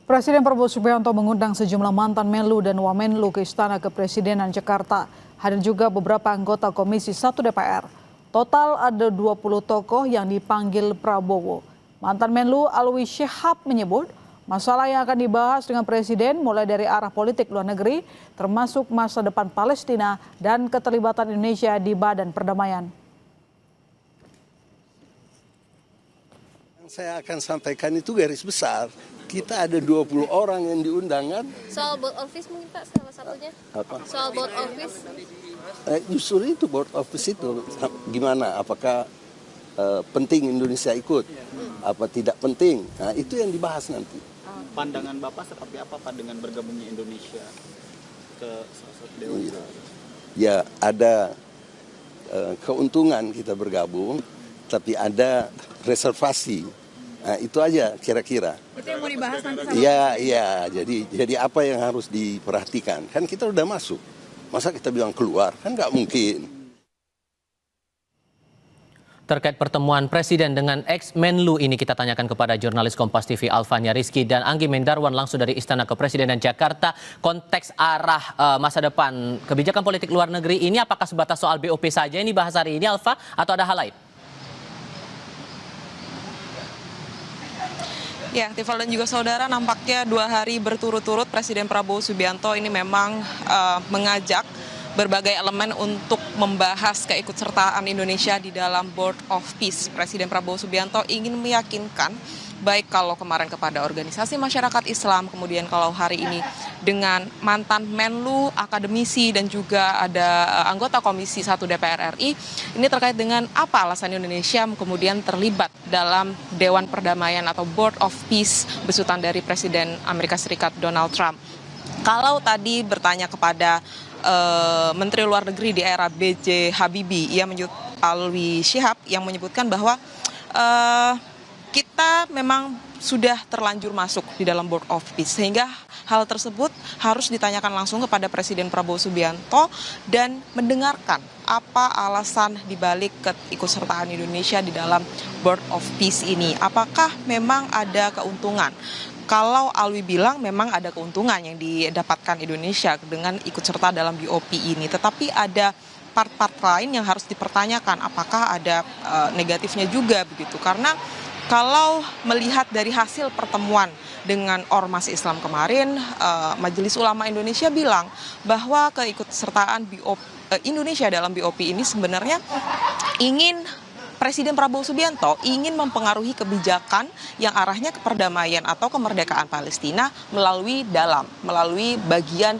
Presiden Prabowo Subianto mengundang sejumlah mantan Menlu dan Wamenlu ke Istana Kepresidenan Jakarta. Hadir juga beberapa anggota Komisi 1 DPR. Total ada 20 tokoh yang dipanggil Prabowo. Mantan Menlu Alwi Syihab menyebut masalah yang akan dibahas dengan Presiden mulai dari arah politik luar negeri, termasuk masa depan Palestina dan keterlibatan Indonesia di Badan Perdamaian. Yang saya akan sampaikan itu garis besar. Kita ada 20 orang yang diundang kan. Soal board office mungkin Pak salah satunya. Apa? Soal board office. Justru itu board office itu gimana? Apakah penting Indonesia ikut? Apa tidak penting? Nah, itu yang dibahas nanti. Pandangan Bapak seperti apa Pak dengan bergabungnya Indonesia ke salah satu dewan? Ya ada keuntungan kita bergabung, tapi ada reservasi. Nah, itu aja kira-kira. Itu yang mau dibahas nanti sama. Iya. Jadi apa yang harus diperhatikan? Kan kita udah masuk. Masa kita bilang keluar? Kan nggak mungkin. Terkait pertemuan Presiden dengan ex-Menlu ini kita tanyakan kepada jurnalis Kompas TV Alfania Rizky dan Anggi Mendarwan langsung dari Istana Kepresidenan Jakarta. Konteks arah masa depan kebijakan politik luar negeri ini apakah sebatas soal BOP saja ini bahas hari ini Alfa atau ada hal lain? Ya, Tifal dan juga saudara, nampaknya 2 hari berturut-turut Presiden Prabowo Subianto ini memang mengajak berbagai elemen untuk membahas keikutsertaan Indonesia di dalam Board of Peace. Presiden Prabowo Subianto ingin meyakinkan, baik kalau kemarin kepada organisasi masyarakat Islam, kemudian kalau hari ini dengan mantan Menlu, akademisi, dan juga ada anggota Komisi 1 DPR RI, ini terkait dengan apa alasan Indonesia kemudian terlibat dalam Dewan Perdamaian atau Board of Peace besutan dari Presiden Amerika Serikat Donald Trump. Kalau tadi bertanya kepada Menteri Luar Negeri di era B.J. Habibie, ia menyebut Alwi Syihab yang menyebutkan bahwa kita memang sudah terlanjur masuk di dalam Board of Peace, sehingga hal tersebut harus ditanyakan langsung kepada Presiden Prabowo Subianto dan mendengarkan apa alasan dibalik keikutsertaan Indonesia di dalam Board of Peace ini. Apakah memang ada keuntungan? Kalau Alwi bilang memang ada keuntungan yang didapatkan Indonesia dengan ikut serta dalam BOP ini, tetapi ada part-part lain yang harus dipertanyakan, apakah ada negatifnya juga begitu, karena kalau melihat dari hasil pertemuan dengan Ormas Islam kemarin, Majelis Ulama Indonesia bilang bahwa keikutsertaan Indonesia dalam BOP ini sebenarnya Presiden Prabowo Subianto ingin mempengaruhi kebijakan yang arahnya ke perdamaian atau kemerdekaan Palestina melalui bagian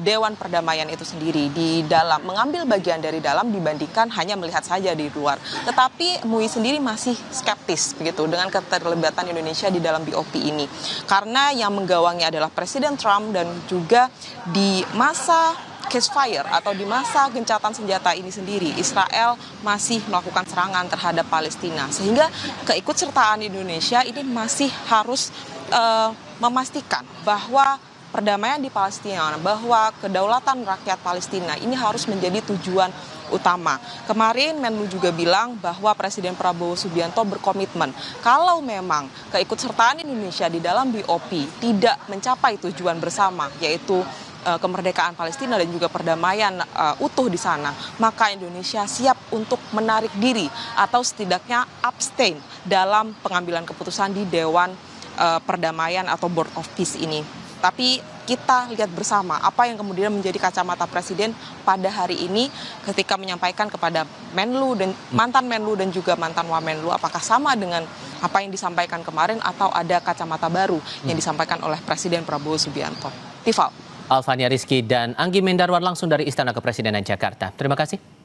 Dewan Perdamaian itu sendiri, di dalam mengambil bagian dari dalam dibandingkan hanya melihat saja di luar. Tetapi MUI sendiri masih skeptis begitu dengan keterlibatan Indonesia di dalam BOP ini, karena yang menggawangi adalah Presiden Trump dan juga di masa ceasefire atau di masa gencatan senjata ini sendiri, Israel masih melakukan serangan terhadap Palestina, sehingga keikutsertaan Indonesia ini masih harus memastikan bahwa perdamaian di Palestina, bahwa kedaulatan rakyat Palestina ini harus menjadi tujuan utama. Kemarin Menlu juga bilang bahwa Presiden Prabowo Subianto berkomitmen kalau memang keikutsertaan Indonesia di dalam BOP tidak mencapai tujuan bersama, yaitu kemerdekaan Palestina dan juga perdamaian utuh di sana, maka Indonesia siap untuk menarik diri atau setidaknya abstain dalam pengambilan keputusan di Dewan Perdamaian atau Board of Peace ini. Tapi kita lihat bersama apa yang kemudian menjadi kacamata Presiden pada hari ini ketika menyampaikan kepada Menlu dan mantan Menlu dan juga mantan Wamenlu, apakah sama dengan apa yang disampaikan kemarin atau ada kacamata baru yang disampaikan oleh Presiden Prabowo Subianto. Tifal. Alfania Rizky dan Anggi Mendarwan langsung dari Istana Kepresidenan Jakarta. Terima kasih.